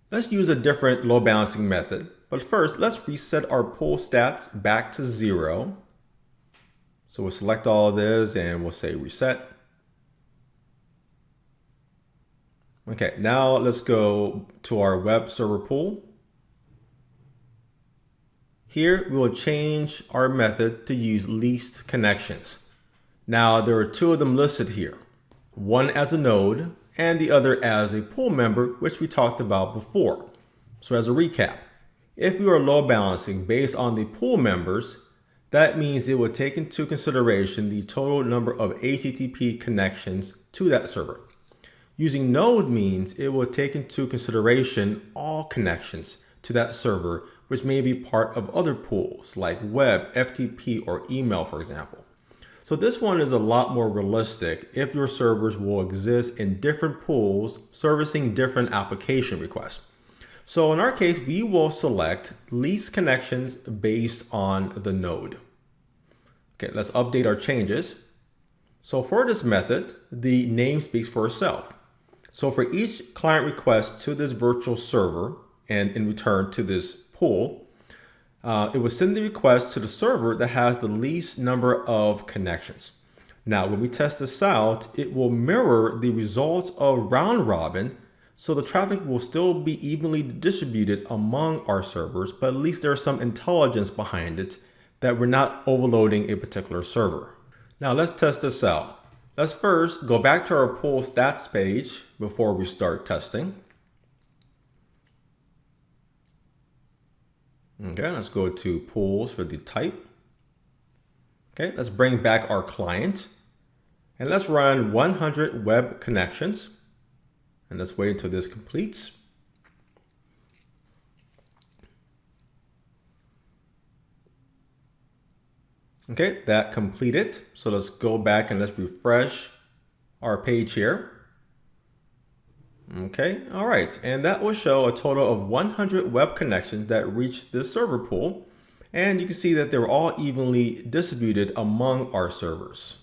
Let's use a different load balancing method. But first, let's reset our pool stats back to 0. So we'll select all of this and we'll say reset. Okay, now let's go to our web server pool. Here, we will change our method to use least connections. Now, there are two of them listed here, one as a node and the other as a pool member, which we talked about before. So as a recap, if we are load balancing based on the pool members, that means it will take into consideration the total number of HTTP connections to that server. Using node means it will take into consideration all connections to that server, which may be part of other pools like web, FTP, or email, for example. So this one is a lot more realistic if your servers will exist in different pools servicing different application requests. So in our case, we will select least connections based on the node. Okay, let's update our changes. So for this method, the name speaks for itself. So for each client request to this virtual server and in return to this pool, it will send the request to the server that has the least number of connections. Now, when we test this out, it will mirror the results of round robin, so the traffic will still be evenly distributed among our servers, but at least there's some intelligence behind it that we're not overloading a particular server. Now, let's test this out. Let's first go back to our pool stats page before we start testing. Okay, let's go to pools for the type. Okay, let's bring back our client and let's run 100 web connections. And let's wait until this completes. Okay, that completed. So let's go back and let's refresh our page here. Okay, all right. And that will show a total of 100 web connections that reached the server pool. And you can see that they're all evenly distributed among our servers.